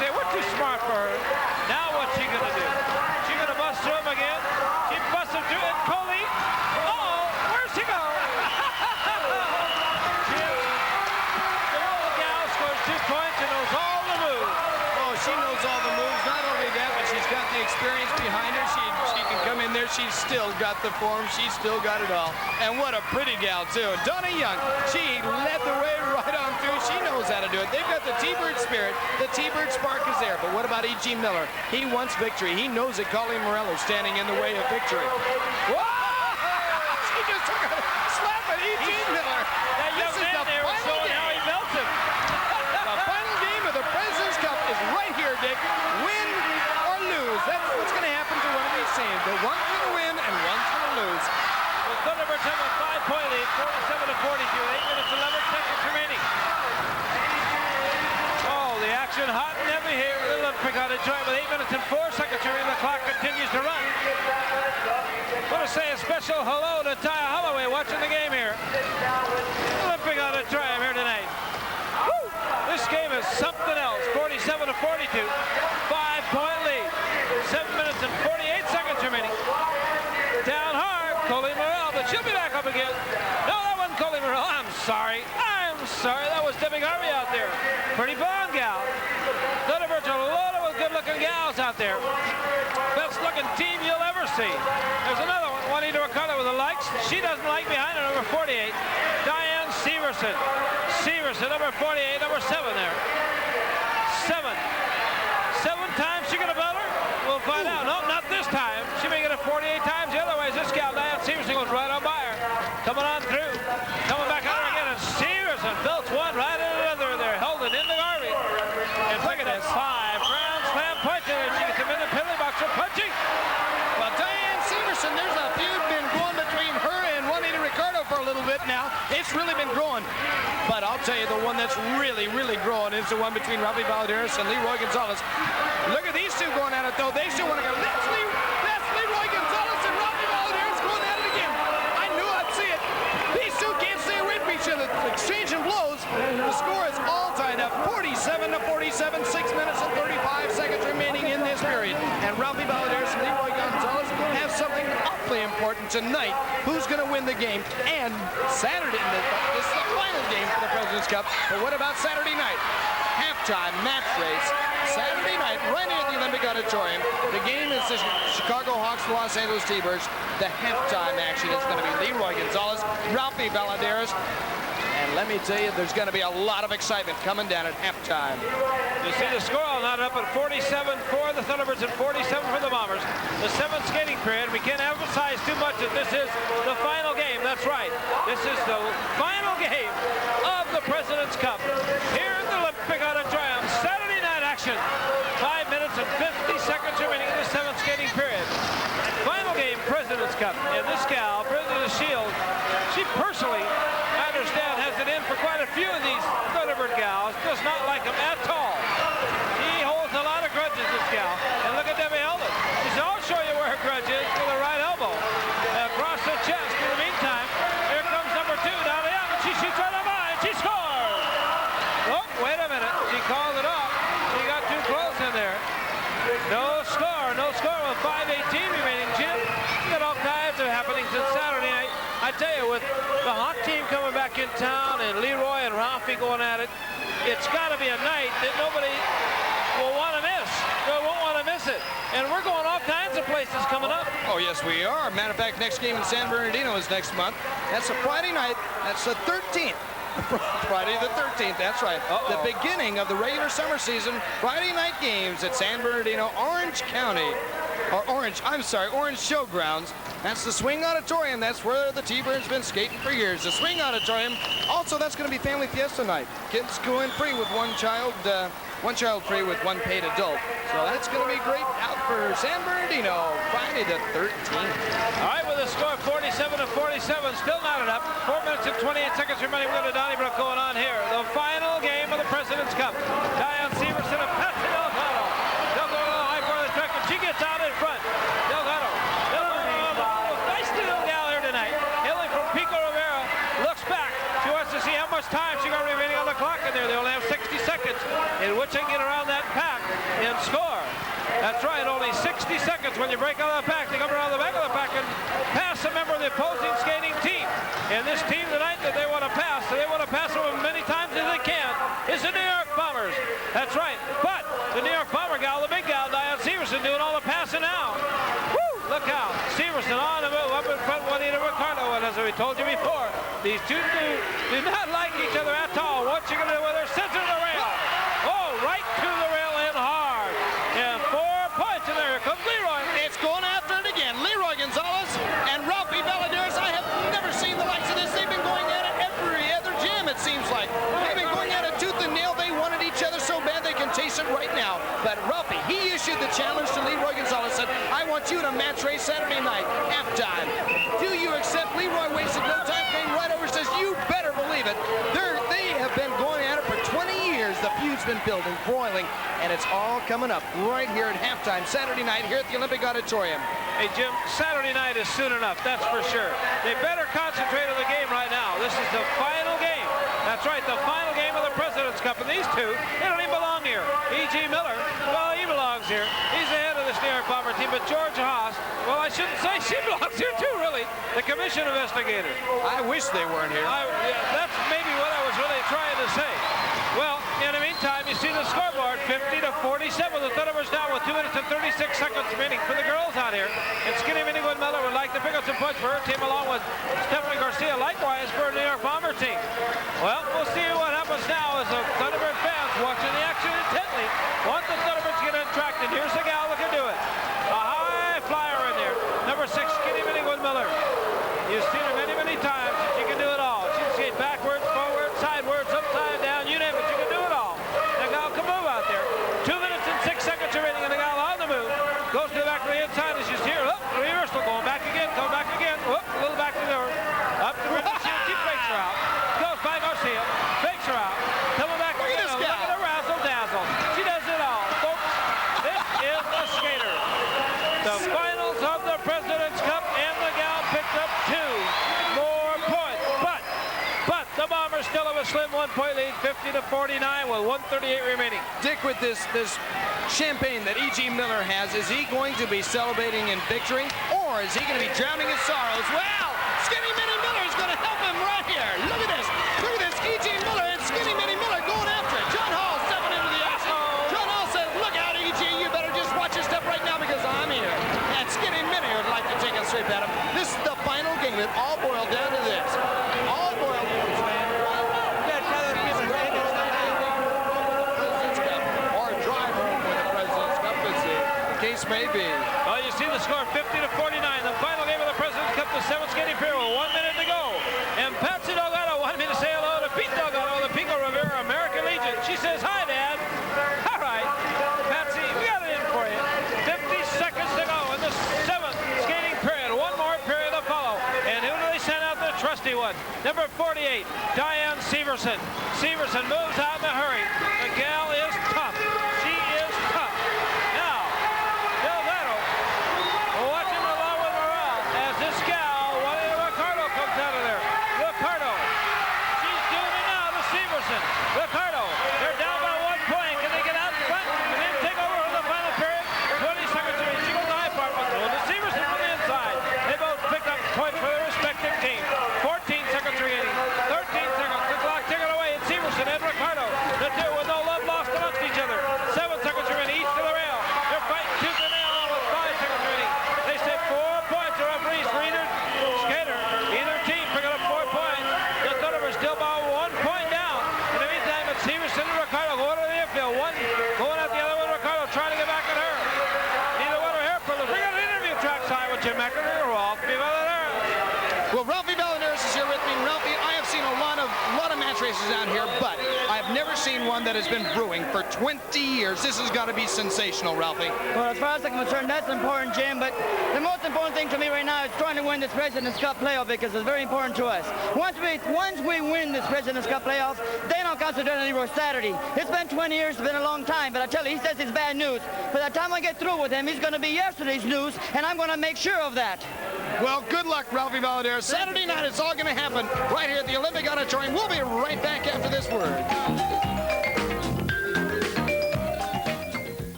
say we're too smart for her. Now what's she going to do? She's going to bust through him again. She busts him through it. Coley. Oh, where's she going? The little gal scores 2 points and knows all the moves. Oh, she knows all the moves. Not only that, but she's got the experience behind her. She can come in there. She's still got the form. She's still got it all. And what a pretty gal, too. Donna Young, she led the way right on through. She knows how to do it. They've got the T-Bird spirit. The T-Bird spark is there. But what about E.G. Miller? He wants victory. He knows that Colleen Morello's standing in the way of victory. Whoa! She just took a slap at E.G. Miller. That young man there was showing how he melts him. The final game of the President's Cup is right here, Dick. Win or lose. That's what's going to happen to one of these teams. But one's going to win and one's going to lose. The Thunderbirds have a 5-point lead, 47-42, 8 minutes, 11 seconds remaining. Oh, the action hot and heavy here at the Olympic Auditorium with 8 minutes and 4 seconds remaining. The clock continues to run. I want to say a special hello to Ty Holloway watching the game here. Olympic Auditorium here tonight. Woo! This game is something else. 47-42, 5-point lead. 7 minutes and 48 seconds remaining. Down hard, Colleen Morrell, but she'll be back up again. No, that wasn't Colleen Morrell. I'm sorry. That was Debbie Harvey out there. Pretty blonde gal. Thunderbirds are loaded with good-looking gals out there. Best-looking team you'll ever see. There's another one, Juanita Ricardo with the likes. She doesn't like behind her, number 48. Diane Severson. Severson, number 48, number 7 there. 7 times she gonna butter? We'll find out. No, not this time. She may get it 48 times the other way. This gal, Diane Severson, goes right on by her. Coming on through. Coming back on her again, and Severson belts one right into another. They're holding in the garbage. And look at that 5 grand slam punches. And she gets him in the penalty box for punching. Well, Diane Severson, there's a feud been going between her and Juanita Ricardo for a little bit now. It's really been growing. But I'll tell you, the one that's really, really growing is the one between Ralphie Valadares and Leroy Gonzalez. Look at these two going at it, though. They still want to go. That's Leroy Gonzalez and Ralphie Valadares going at it again. I knew I'd see it. These two can't stay away from each other. Exchanging blows. The score is all tied up. 47-47, 6 minutes and 35 seconds remaining in this period. And Ralphie Valadares and Leroy Gonzalez have something awfully important tonight. Who's going to win the game? And Saturday, this is the final game for the President's Cup. But what about Saturday night? Halftime match race. Saturday night, right here at the Olympic Auditorium. The game is the Chicago Hawks, the Los Angeles T-Birds. The halftime action is going to be Leroy Gonzalez, Ralphie Valadares. And let me tell you, there's going to be a lot of excitement coming down at halftime. You see the score all knotted up at 47 for the Thunderbirds and 47 for the Bombers. The 7th skating period. We can't emphasize too much that this is the final game. That's right. This is the final game of the President's Cup here at the Olympic Auditorium. Saturday night action. 5 minutes and 50 seconds remaining in the 7th skating period. Final game, President's Cup. And this gal, President Shield, she personally, I understand, has it in for quite a few of these Thunderbird gals. Does not like them at all. She holds a lot of grudges, this gal. And look at Debbie Eldon. She said, I'll show you where her grudge is with her right elbow. Across the chest. In the meantime, here comes number 2, Dolly Young. She shoots right on by, and she scores. Oh, wait a minute. She called it off. She got too close in there. No score with 5:18 remaining, Jim. You got all kinds of happenings this Saturday night. I tell you, with the Hawk team coming back in town and Leroy and Ralphie going at it, it's got to be a night that nobody will want to miss. They won't want to miss it. And we're going all kinds of places coming up. Oh, yes, we are. Matter of fact, next game in San Bernardino is next month. That's a Friday night. That's the 13th. Friday the 13th, that's right. The beginning of the regular summer season. Friday night games at San Bernardino, Orange County. Orange Showgrounds. That's the Swing Auditorium. That's where the T-Birds been skating for years. The Swing Auditorium. Also, that's going to be Family Fiesta night. Kids go in free with one child free with one paid adult. So that's going to be great out for San Bernardino, Friday the 13th. All right, with a score of 47-47, still knotted up. 4 minutes and 28 seconds remaining. We've got a Donnybrook going on here. The final game of the President's Cup. Diane Severson and Patsy Delgado. Delgado high part of the track, and she gets out in front. Delgado. Nice little gal here tonight. Hailing from Pico Rivera. Looks back. She wants to see how much time she got remaining on the clock in there. They only have 60 seconds in which they get around that pack and score. That's right, only 60 seconds when you break out of the pack. They come around the back of the pack and pass a member of the opposing skating team. And this team tonight that they want to pass, so they want to pass them as many times as they can, is the New York Bombers. That's right. But the New York Bomber gal, the big gal, Diane Severson, doing all the passing now. Woo! Look out. Severson on the move up in front, Juanita Ricardo. And as we told you before, these two do not like each other at all. What you going to do with her? Sends her to the rail. Oh, right to the rail and hard. And 4 points in there. Here comes Leroy. It's going after it again. Leroy Gonzalez and Ralphie Valadares. I have never seen the likes of this. They've been going at it every other jam, it seems like. They've been going at it tooth and nail. They wanted each other so bad they can taste it right now. But Ralphie, he issued the challenge to Leroy Gonzalez, said, I want you to match race Saturday night, halftime. Do you accept? Leroy wasted no time, came right over, says, you better believe it. They have been going at it for 20 years. The feud's been building, broiling, and it's all coming up right here at halftime, Saturday night here at the Olympic Auditorium. Hey, Jim, Saturday night is soon enough, that's for sure. They better concentrate on the game right now. This is the final game. That's right, the final game of the President's Cup. And these two, they don't even belong here. E.G. Miller, well, he belongs here. He's the head of this New York Bomber team. But George Haas, well, I shouldn't say she belongs here too, really. The commission investigator. I wish they weren't here. That's maybe what I was really trying to say. Well, in the meantime, you see the scoreboard, 50-47. The Thunderbirds down with 2 minutes and 36 seconds remaining for the girls out here. And Skinny Minnie Wood Miller would like to pick up some points for her team along with Stephanie Garcia, likewise for a New York Bomber team. Well, we'll see what happens now as the Thunderbird fans watching the action intently want the Thunderbirds to get untracked. And here's the gal who can do it. A high flyer in there. Number 6, Skinny Minnie Wood Miller. You've seen her many, many times. She can do it all. She can skate backwards, forwards, sideways, upside down, you name it. She can do it all. The gal can move out there. 2 minutes and 6 seconds remaining, and the gal on the move. Goes to the back of the inside as she's here. Up, reversal, going back again, coming back again. Whoop, a little back to the door. Up to the she fakes her out. Goes by Garcia, fakes her out. Coming back again. Look at the razzle dazzle. She does it all. Folks, this is the skater. The finals of the President's Cup, and the gal picked up 2 more points. But the Bombers still have a slim 1-point lead, 50-49 with 1:38 remaining. Dick, with this champagne that E.G. Miller has, is he going to be celebrating in victory, or is he going to be drowning in sorrows? Well, Skinny Minnie Miller is going to help him right here. Look at this. Look at this. E.G. Miller and Skinny Minnie Miller going after it. John Hall stepping into the action. John Hall says, look out, E.G. You better just watch your step right now because I'm here. And Skinny Minnie would like to take a sweep at him. This is the final game. It all boiled down to this. All boiled down to this. Maybe. Well, you see the score, 50-49. The final game of the President's Cup, the 7th skating period with 1 minute to go. And Patsy Delgado wanted me to say hello to Pete Delgado, the Pico Rivera American Legion. She says, hi, Dad. All right. Patsy, we got it in for you. 50 seconds to go in the 7th skating period. One more period to follow. And who do they send out? The trusty one. Number 48, Diane Severson. Severson moves out in a hurry. The gal is tough. She is tough. Now, Delgado, watching along with morale as this gal, Juanita Ricardo, comes out of there. Ricardo, she's doing it now to Severson. Ricardo, they're down by 1 point. Can they get out in front and then take over in the final period? 20 seconds remaining. She goes to high part, but going to Severson from the inside. They both picked up points for their respective teams. 14 seconds remaining. 13 seconds. The clock ticking away. And Severson and Ricardo, the two with no love lost amongst each other. 7 seconds remaining. Each to the rail. They're fighting tooth and nail with 5 seconds remaining. They say 4 points. The referees for either skater, either team picking up 4 points. The Thunderbirds still by 1 point down. In the meantime, it's Severson and Ricardo going to the infield. One going out the other one. Ricardo trying to get back at her. Neither one are here for the. We got an interview trackside with Jim McInerney. Ralphie Valadares. Well, Ralphie Valadares is here with me. And Ralphie, I have seen a lot of match races out here, but I have never seen one that has been brewing for 20 years. This has got to be sensational, Ralphie. Well, as far as I'm concerned, that's important, Jim, but the most important thing to me right now is trying to win this President's Cup playoff because it's very important to us. Once we win this President's Cup playoff, then I'll concentrate on Leroy Saturday. It's been 20 years, it's been a long time, but I tell you, he says it's bad news. By the time I get through with him, he's going to be yesterday's news, and I'm going to make sure of that. Well, good luck, Ralphie Valadares. Saturday night, it's all going to happen right here at the Olympic Auditorium. We'll be right back after this word.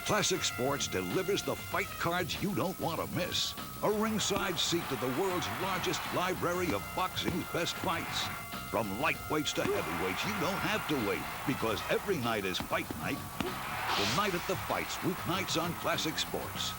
Classic Sports delivers the fight cards you don't want to miss. A ringside seat to the world's largest library of boxing's best fights. From lightweights to heavyweights, you don't have to wait, because every night is fight night. The night at the fights, weeknights on Classic Sports.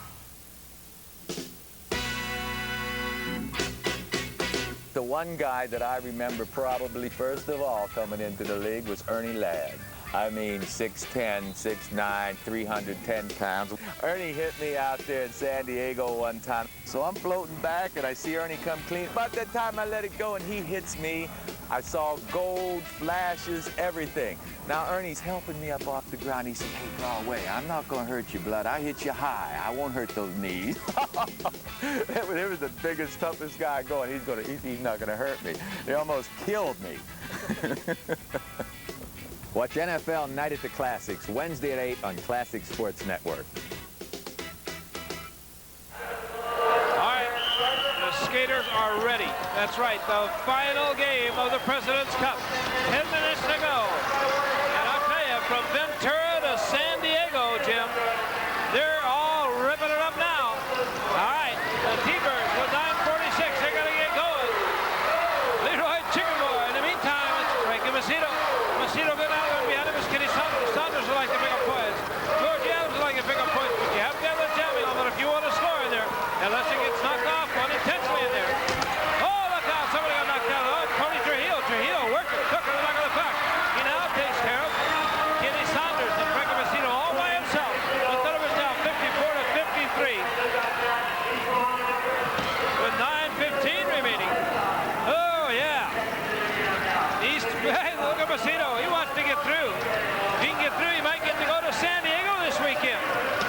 The one guy that I remember probably first of all coming into the league was Ernie Ladd. I mean, 6'10", 6'9", 310 pounds. Ernie hit me out there in San Diego one time. So I'm floating back, and I see Ernie come clean. About that time, I let it go, and he hits me. I saw gold flashes, everything. Now, Ernie's helping me up off the ground. He said, hey, Holway, I'm not going to hurt you, blood. I hit you high. I won't hurt those knees. He was the biggest, toughest guy going. He's not going to hurt me. He almost killed me. Watch NFL Night at the Classics, Wednesday at 8 on Classic Sports Network. All right, the skaters are ready. That's right, the final game of the President's Cup. 10 minutes to go. And I'll tell you, from Ventura to San Diego, Jim, they're all ripping it up now. All right, the T-Birds with 9:46, they're going to get going. Leroy Chicken Boy. In the meantime, it's Frankie Macedo. Macedo good out there behind him is Kenny Saunders. Saunders would like to pick up points. George Adams would like to pick up points, but you have to have the jamming on. But if you want to score in there, unless it gets knocked off unintentionally in there. Oh, look out. Somebody got knocked out. Oh, Tony Trujillo. Trujillo working. Took it to the back of the pack. He now takes care of Kenny Saunders and Frankie Macedo all by himself. The Thunderbirds down 54-53. With 9:15 remaining. Oh, yeah. Hey, look at Macedo. He wants to get through. If he can get through, he might get to go to San Diego this weekend.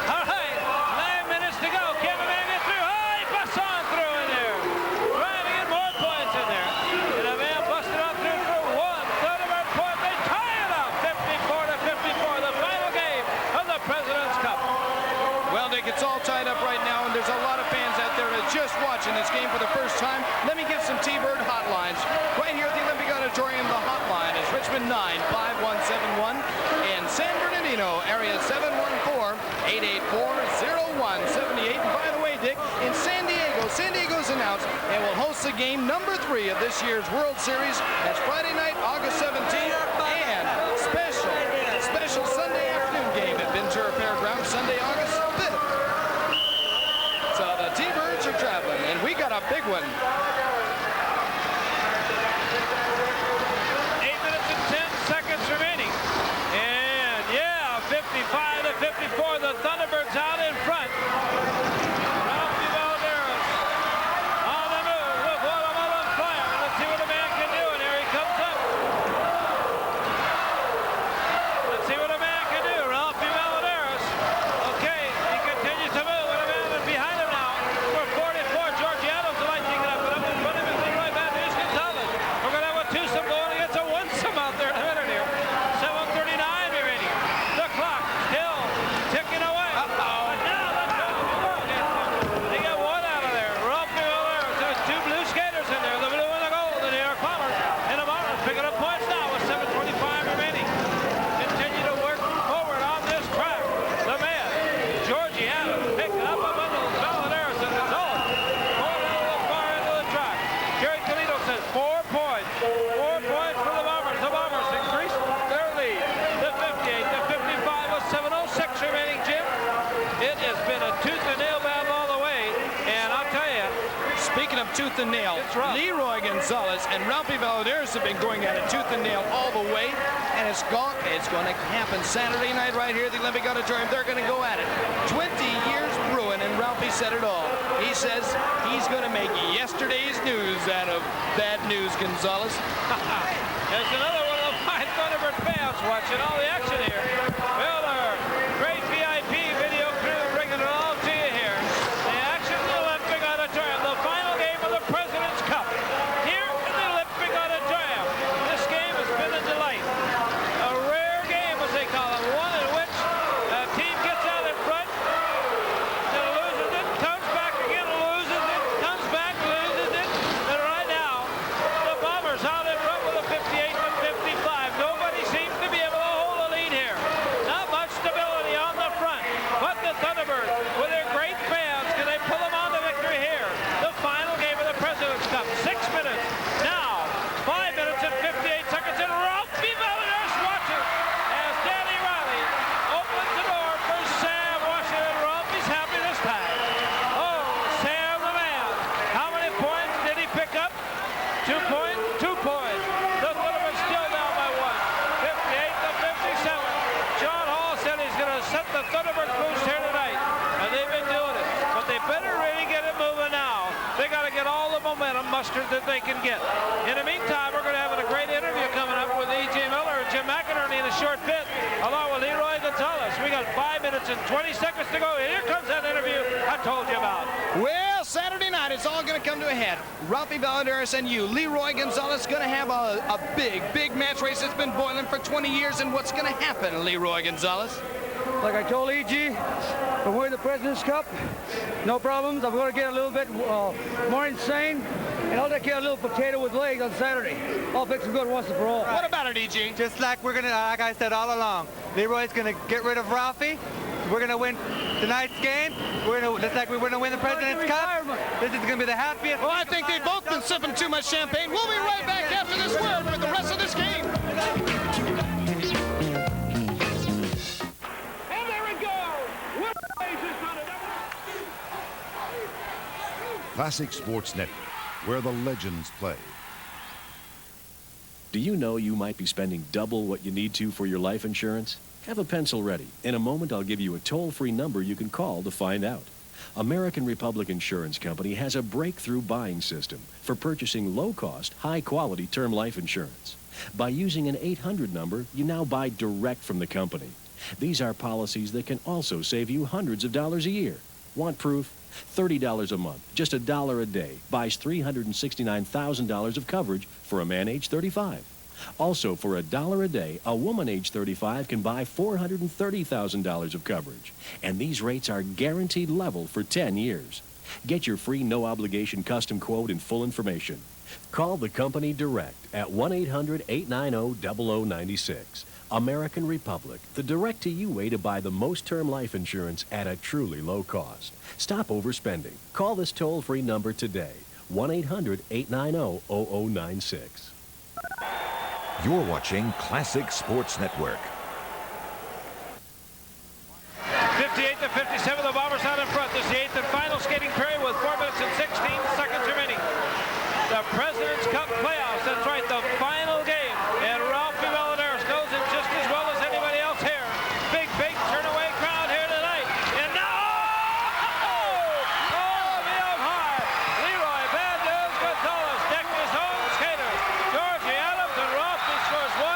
All right, 9 minutes to go. Can the man get through? Oh, he busts on through in there. Trying to get more points in there. And the man busted on through for one. Thunderbird point. They tie it up. 54-54. The final game of the President's Cup. Well, Dick, it's all tied up right now, and there's a lot of fans out there that are just watching this game for the first time. Let me give some T-Bird hotlines. Right here at the Olympic Auditorium, the hotline is Richmond 95171 and San Bernardino, area 714-884-0178. And by the way, Dick, in San Diego's announced and will host the game number 3 of this year's World Series. That's Friday night, August 17th, and special Sunday afternoon game at Ventura Fairgrounds, Sunday, August 5th. So the T-Birds are traveling, and we got a big one. 8 minutes and 10 seconds remaining. And yeah, 55-54, the Thunderbirds out in front. Ralphie Valadares on the move with watermelon fire. Let's see what the man can do, and here he comes up. Let's see what the man can do, Ralphie Valadares. Okay, he continues to move, and the man is behind him now. For 44, George Adams would like to get up, but up in front of him is Leroy Gonzalez. We're going to have a twosome going against a onesome out there in a minute here. 7:39 remaining. The clock still ticking away. But now let's go. They got one out of there. Ralphie Valadares. There's 2 blue skaters in there. The blue and the gold. The New York Bombers. And the Bombers picking up points now with 7:25 remaining. Continue to work forward on this track. The man, Georgie Adams, picking up a bundle. Valadares and Gonzalez. Going a little far into the track. Jerry Toledo says 4 points. 4 points for the Bombers. The Bombers increased their lead to 58-55 with 7:06 remaining, Jim. It has been a tooth and nail battle all the way. And I'll tell you, Speaking of tooth and nail, Leroy Gonzalez and Ralphie Valadares have been going at it tooth and nail all the way, and it's going to happen Saturday night right here at the Olympic Auditorium. They're going to go at it. 20 years brewing, and Ralphie said it all. He says he's going to make yesterday's news out of bad news, Gonzalez. There's another one of the fine Thunderbird fans watching all the action here. Well, our great VIP video crew bringing it all to you here. The action in the Olympic Auditorium, the final game of the President's Cup here in the Olympic Auditorium. This game has been a delight. A rare game, as they call it, one in which a team gets out in front, the loser 2 point. The Thunderbirds still down by 1. 58-57. John Hall said he's going to set the Thunderbirds loose here tonight, and they've been doing it. But they better really get it moving now. They got to get all the momentum mustered that they can get. In the meantime, we're going to have a great interview coming up with E.G. Miller and Jim McInerney in a short bit, along with Leroy Gonzalez. We got 5 minutes and 20 seconds to go. Here comes that interview I told you about. Well, Saturday night, it's all going to come to a head. Ralphie Valadares and you, Leroy Gonzalez, going to have a big match race that's been boiling for 20 years. And what's going to happen, Leroy Gonzalez? Like I told E.G., if we win the President's Cup, no problems. I'm going to get a little bit more insane, and I'll take care of a little potato with legs on Saturday. I'll fix them good once and for all. What about it, E.G.? Just like we're going to, like I said all along, Leroy's going to get rid of Ralphie. We're going to win tonight's game. Just like we're going to win the President's Cup. This is going to be the happiest. Well, I think they've both been sipping too much champagne. We'll be right back after this word with the rest of this game. Classic Sports Network, where the legends play. Do you know you might be spending double what you need to for your life insurance? Have a pencil ready. In a moment, I'll give you a toll-free number you can call to find out. American Republic Insurance Company has a breakthrough buying system for purchasing low-cost, high-quality term life insurance. By using an 800 number, you now buy direct from the company. These are policies that can also save you hundreds of dollars a year. Want proof? $30 a month, just $1 a day, buys $369,000 of coverage for a man age 35. Also, for $1 a day, a woman age 35 can buy $430,000 of coverage. And these rates are guaranteed level for 10 years. Get your free no-obligation custom quote and full information. Call the company direct at 1-800-890-0096. American Republic, the direct-to-you way to buy the most term life insurance at a truly low cost. Stop overspending. Call this toll-free number today, 1-800-890-0096. You're watching Classic Sports Network. 58-57, the Bombers out in front. This is the 8th and final skating period with 4 minutes and 16 seconds remaining. The President's Cup playoffs, that's right, the final game. And Ralphie Valadares knows it just as well as anybody else here. Big turn-away crowd here tonight. And now, real hard. Leroy Bad News Gonzalez decking his own skater. Georgie Adams and Ralphie scores 1.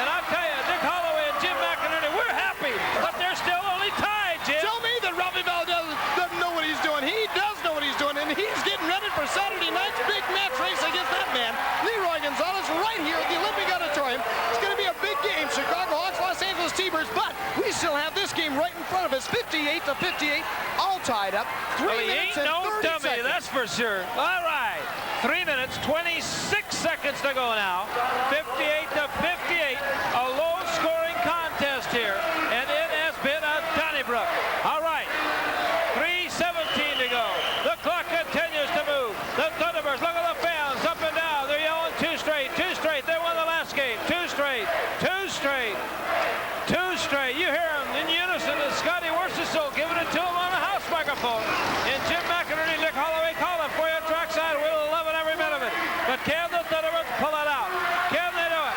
And I'll tell you, Dick Holloway and Jim McInerney, we're happy, but they're still only tied, Jim. Tell me that Ralphie Valadares doesn't know what he's doing. He does know what he's doing, and he's getting ready for Saturday night's big match race against that man, Leroy Gonzalez, right here at the Olympic Auditorium. It's going to be a big game, Chicago Hawks, Los Angeles T-Birds, but we still have this game right in front of us, 58-58, all tied up. 3 minutes and 30 seconds. That's for sure. All right, 3 minutes, 26 seconds to go now. 58-58, a low-scoring contest here, and it has been a Donnybrook. All right, 3:17 to go. The clock continues to move. The Thunderbirds, look at the fans, up and down. They're yelling 2 straight. They won the last game. 2 straight. You hear them in unison. And Scotty Worcester giving it to him on the house microphone. And Jim McInerney, Dick Holloway calling for you trackside. We're loving every minute of it. But can the Thunderbirds pull it out? Can they do it?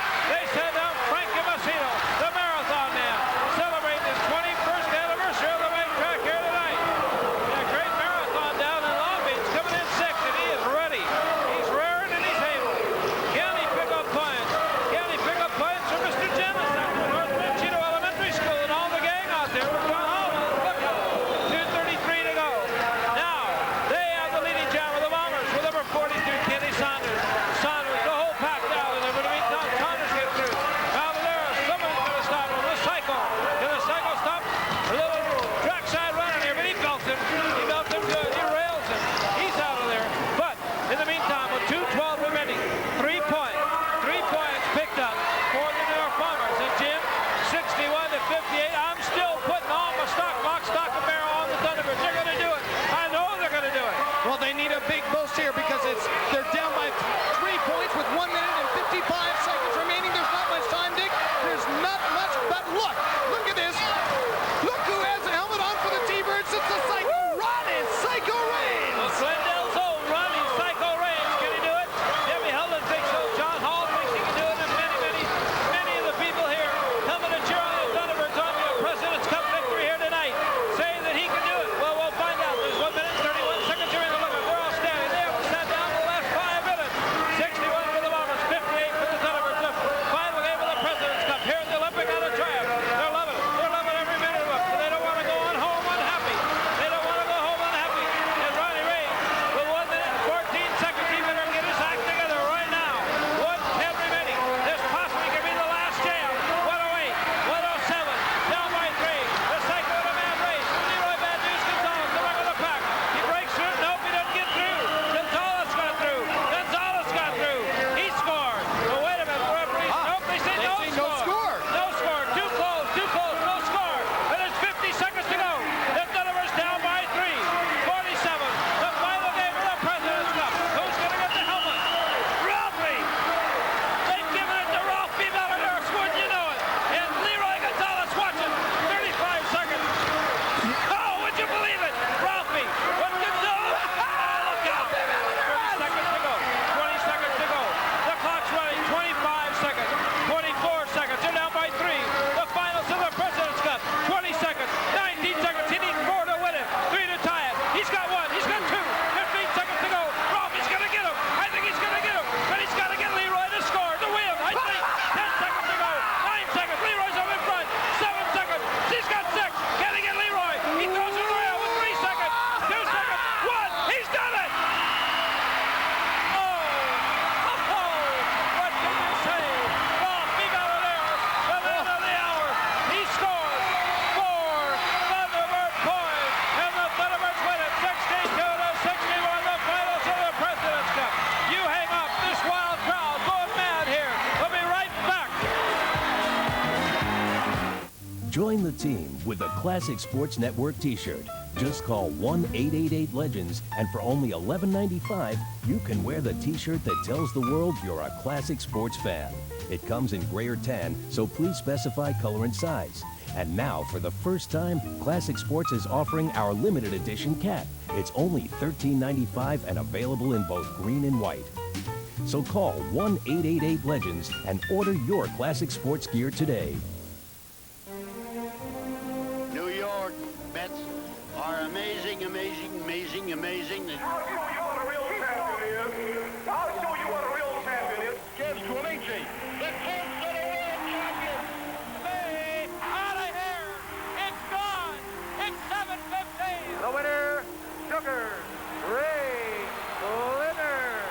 Join the team with a Classic Sports Network t-shirt. Just call 1-888-LEGENDS, and for only $11.95, you can wear the t-shirt that tells the world you're a Classic Sports fan. It comes in gray or tan, so please specify color and size. And now, for the first time, Classic Sports is offering our limited edition cap. It's only $13.95 and available in both green and white. So call 1-888-LEGENDS and order your Classic Sports gear today. New York Mets are amazing, amazing, amazing, amazing. I'll show you what a real champion is. I'll show you what a real champion is. Gives to Amici. The Cubs are the world champions. Way out of here. It's gone. It's 7:15. The winner, Sugar Ray Leonard.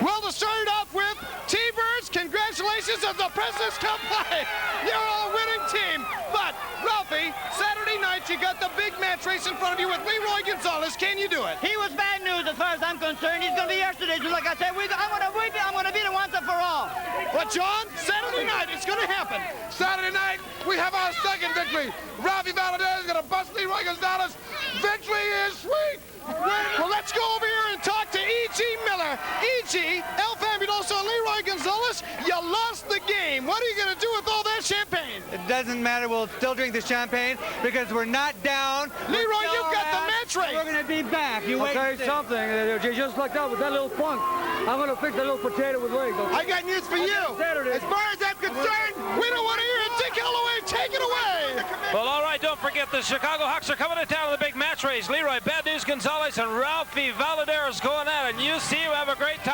Well, to start it off with, T-Birds, congratulations on the President's Cup play. You're all a winning team. But, Ralphie, Saturday night you got the big match race in front of you with Leroy Gonzalez. Can you do it? He was bad news as far as I'm concerned. He's going to be yesterday's. Like I said, I'm going to beat him once and for all. But, John, Saturday night, it's going to happen. Saturday night, we have our second victory. Ralphie Valdez is going to bust Leroy Gonzalez. Victory is sweet. Well, let's go over here and talk to E.G. Miller. E.G., El Fabuloso, and Leroy Gonzalez, you lost the game. What are you going to do with all that champagne? It doesn't matter. We'll still drink the champagne because we're not down. Leroy, you've got the match race. We're going to be back. You wait. I'll tell you something. Just like that with that little punk, I'm going to fix that little potato with legs. Okay? I got news for you. Saturday. As far as I'm concerned, we don't want to hear it. Dick Holloway, take it away. Well, all right, don't forget the Chicago Hawks are coming to town in the big match race. Leroy Bad News Gonzalez and Ralphie Valdez going at it. And you see you have a great time.